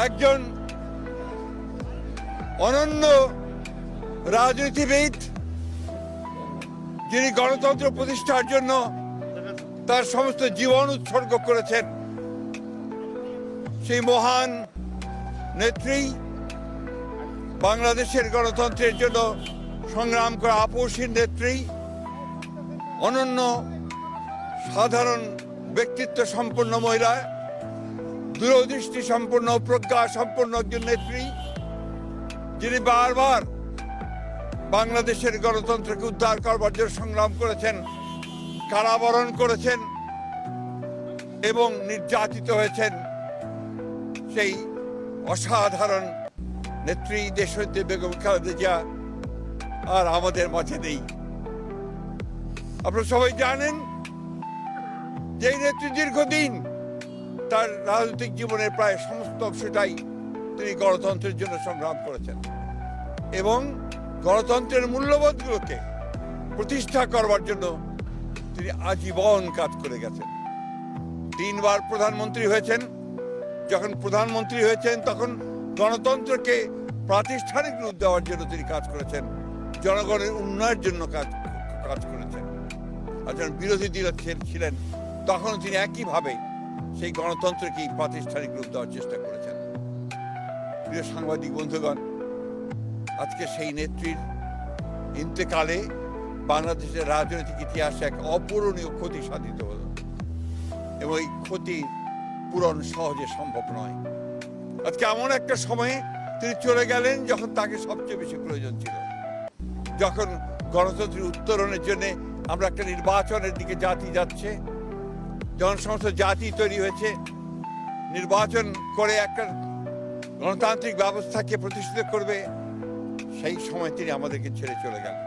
একজন অনন্য রাজনীতিবিদ, যিনি গণতন্ত্র প্রতিষ্ঠার জন্য তার সমস্ত জীবন উৎসর্গ করেছেন, সেই মহান নেত্রী, বাংলাদেশের গণতন্ত্রের জন্য সংগ্রাম করা আপসীর নেত্রী, অনন্য সাধারণ ব্যক্তিত্ব সম্পন্ন মহিলা, দূরদৃষ্টি সম্পন্ন, প্রজ্ঞা সম্পন্ন একজন নেত্রী, যিনি বারবার বাংলাদেশের গণতন্ত্রকে উদ্ধার করবার জন্য সংগ্রাম করেছেন, কারাবরণ করেছেন এবং নির্যাতিত হয়েছেন। সেই অসাধারণ নেত্রী দেশনেত্রী বেগম খালেদা জিয়া আর আমাদের মাঝে নেই। আপনারা সবাই জানেন যে এই নেত্রী দীর্ঘদিন তার রাজনৈতিক জীবনের প্রায় সমস্ত অংশটাই তিনি গণতন্ত্রের জন্য সংগ্রাম করেছেন এবং গণতন্ত্রের মূল্যবোধগুলোকে প্রতিষ্ঠা করবার জন্য তিনি আজীবন কাজ করে গেছেন। 3 বার প্রধানমন্ত্রী হয়েছেন। যখন প্রধানমন্ত্রী হয়েছেন তখন গণতন্ত্রকে প্রাতিষ্ঠানিক রূপ দেওয়ার জন্য তিনি কাজ করেছেন, জনগণের উন্নয়নের জন্য কাজ করেছেন। আর যখন বিরোধী দল ছিলেন তখন তিনি একইভাবে সেই গণতন্ত্রকেই প্রাতিষ্ঠানিক রূপ দেওয়ার চেষ্টা করেছেন। প্রিয় সাংবাদিক বন্ধুগণ, আজকে সেই নেত্রীর ইন্তেকালে বাংলাদেশের রাজনৈতিক ইতিহাসে এক অপূরণীয় ক্ষতি সাধিত হল এবং এই ক্ষতি পূরণ সহজে সম্ভব নয়। আজকে এমন একটা সময়ে তিনি চলে গেলেন যখন তাকে সবচেয়ে বেশি প্রয়োজন ছিল, যখন গণতন্ত্রের উত্তরণের জন্য আমরা একটা নির্বাচনের দিকে জাতি যাচ্ছে, যখন সমস্ত জাতি তৈরি হয়েছে, নির্বাচন করে একটা গণতান্ত্রিক ব্যবস্থাকে প্রতিষ্ঠিত করবে, সেই সময় তিনি আমাদেরকে ছেড়ে চলে গেলেন।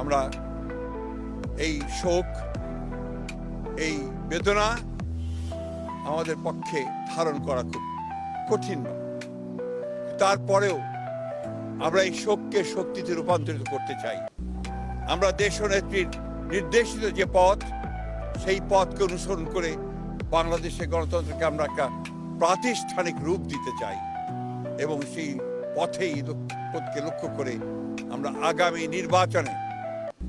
আমরা এই শোক, এই বেদনা আমাদের পক্ষে ধারণ করা খুব কঠিন নয়। তারপরেও আমরা এই শোককে শক্তিতে রূপান্তরিত করতে চাই। আমরা দেশনেত্রীর নির্দেশিত যে পথ, সেই পথকে অনুসরণ করে বাংলাদেশের গণতন্ত্রকে আমরা একটা প্রাতিষ্ঠানিক রূপ দিতে চাই এবং সেই পথকে লক্ষ্য করে আমরা আগামী নির্বাচনে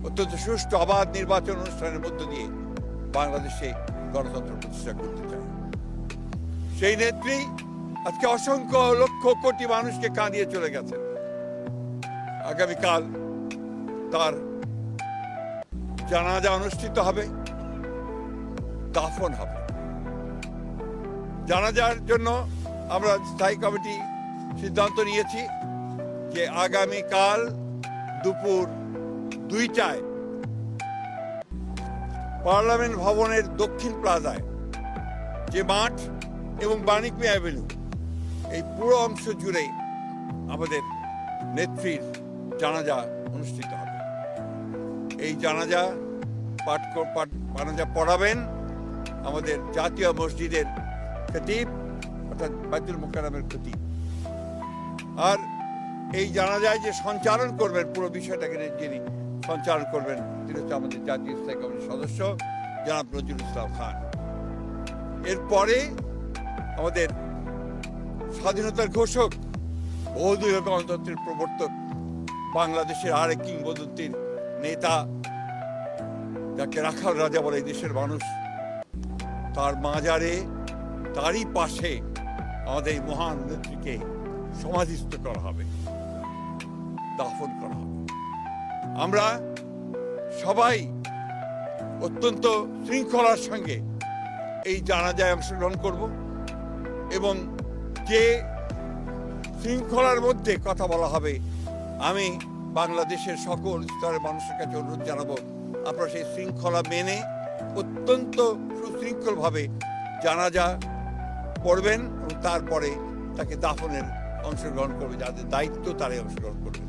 অত্যন্ত সুষ্ঠু অবাধ নির্বাচন অনুষ্ঠানের মধ্য দিয়ে বাংলাদেশে গণতন্ত্র প্রতিষ্ঠা করতে চাই। সেই নেত্রী আজকে অসংখ্য লক্ষ কোটি মানুষকে কাঁদিয়ে চলে গেছেন। আগামীকাল তার জানাজা অনুষ্ঠিত হবে, দাফন হবে। জানাজার জন্য আমরা স্থায়ী কমিটি সিদ্ধান্ত নিয়েছি যে আগামীকাল দুপুর 2টায় পার্লামেন্ট ভবনের দক্ষিণ প্লাজায় যে মাঠ এবং বাণিক মিয়া অ্যাভিনিউ, এই পুরো অংশ জুড়ে আমাদের নেত্রীর জানাজা অনুষ্ঠিত হবে। এই জানাজা পড়াবেন আমাদের জাতীয় মসজিদের খতিব, অর্থাৎ বাইতুল মুকাররমের খতিব। আর এই জানাজায় যে সঞ্চালন করবেন, পুরো বিষয়টাকে যিনি সঞ্চালন করবেন, তিনি হচ্ছে আমাদের জাতীয় স্থায়ী কমিটির সদস্য জনাব নজরুল ইসলাম খান। এরপরে আমাদের স্বাধীনতার ঘোষক, বহুদলীয় গণতন্ত্রের প্রবর্তক, বাংলাদেশের আরেক কিংবদন্তির নেতা, যাকে রাখাল রাজা বলে এই দেশের মানুষ, তার মাজারে, তারই পাশে আমাদের এই মহান নেত্রীকে সমাধিস্থ করা হবে, দাফন করা হবে। আমরা সবাই অত্যন্ত শৃঙ্খলার সঙ্গে এই জানাজায় অংশগ্রহণ করব এবং যে শৃঙ্খলার মধ্যে কথা বলা হবে, আমি বাংলাদেশের সকল স্তরের মানুষের কাছে অনুরোধ জানাবো, আপনারা সেই শৃঙ্খলা মেনে অত্যন্ত সুশৃঙ্খলভাবে জানাজা পড়বেন এবং তারপরে তাকে দাফনের অংশগ্রহণ করবে, যাদের দায়িত্ব তারাই অংশগ্রহণ করবে।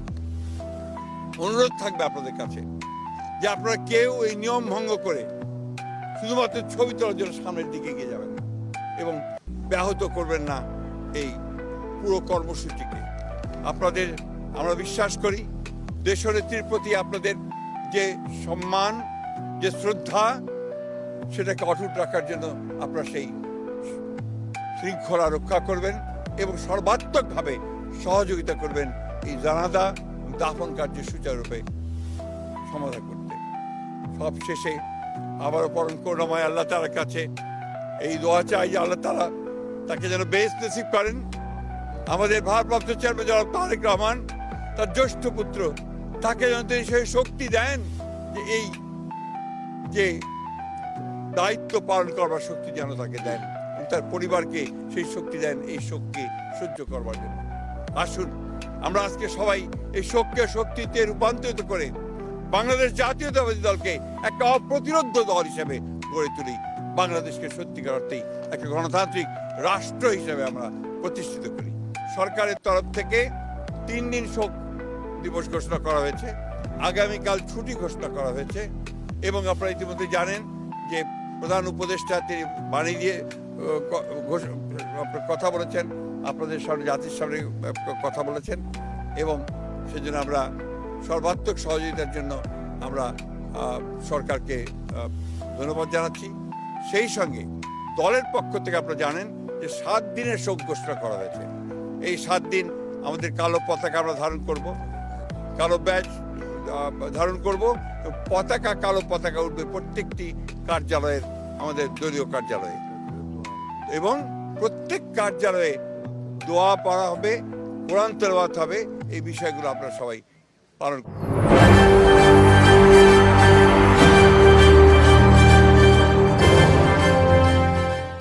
অনুরোধ থাকবে আপনাদের কাছে যে আপনারা কেউ এই নিয়ম ভঙ্গ করে শুধুমাত্র ছবি তোলার জন্য সামনের দিকে এগিয়ে যাবেন না এবং ব্যাহত করবেন না এই পুরো কর্মসূচিকে। আপনাদের আমরা বিশ্বাস করি দেশনেত্রীর প্রতি আপনাদের যে সম্মান, যে শ্রদ্ধা, সেটাকে অটুট রাখার জন্য আপনারা সেই শৃঙ্খলা রক্ষা করবেন এবং সর্বাত্মকভাবে সহযোগিতা করবেন এই জানাজা দাফন কার্য সুচারুরূপে সমাধান করতে। সব শেষে আবারও পরম করুণাময় আল্লাহ তাআলার কাছে এই দোয়া চাই যে আল্লাহ তাআলা তাকে যেন বেহেশত নসিব করেন। আমাদের ভারপ্রাপ্ত চেয়ারম্যান জনাব তারেক রহমান তার জ্যেষ্ঠ পুত্র, তাকে যেন তিনি সেই শক্তি দেন যে এই যে দায়িত্ব পালন করবার শক্তি যেন তাকে দেন, তার পরিবারকে সেই শক্তি দেন এই শোককে সহ্য করবার জন্য। আসুন আমরা আজকে সবাই এই শোককে শক্তিতে রূপান্তরিত করে বাংলাদেশ জাতীয়তাবাদী দলকে একটা অপ্রতিরোধ দল হিসেবে গড়ে তুলি। বাংলাদেশকে সত্যিকার অর্থেই একটা গণতান্ত্রিক রাষ্ট্র হিসেবে আমরা প্রতিষ্ঠিত করি। সরকারের তরফ থেকে 3 দিন শোক দিবস ঘোষণা করা হয়েছে, আগামীকাল ছুটি ঘোষণা করা হয়েছে এবং আপনারা ইতিমধ্যে জানেন যে প্রধান উপদেষ্টা তিনি বাণী দিয়ে কথা বলেছেন, আপনাদের সামনে জাতির সামনে কথা বলেছেন এবং সেজন্য আমরা সর্বাত্মক সহযোগিতার জন্য আমরা সরকারকে ধন্যবাদ জানাচ্ছি। সেই সঙ্গে দলের পক্ষ থেকে আপনারা জানেন যে 7 দিনের শোক ঘোষণা করা হয়েছে। এই 7 দিন আমাদের কালো পতাকা আমরা ধারণ করব, কালো ব্যাজ ধারণ করব, পতাকা কালো পতাকা উঠবে প্রত্যেকটি কার্যালয়ের, আমাদের দলীয় কার্যালয়ে, এবং প্রত্যেক কার্যালয়ে দোয়া পড়া হবে, কোরআন তেলাওয়াত হবে। এই বিষয়গুলো আপনারা সবাই পালন করুন।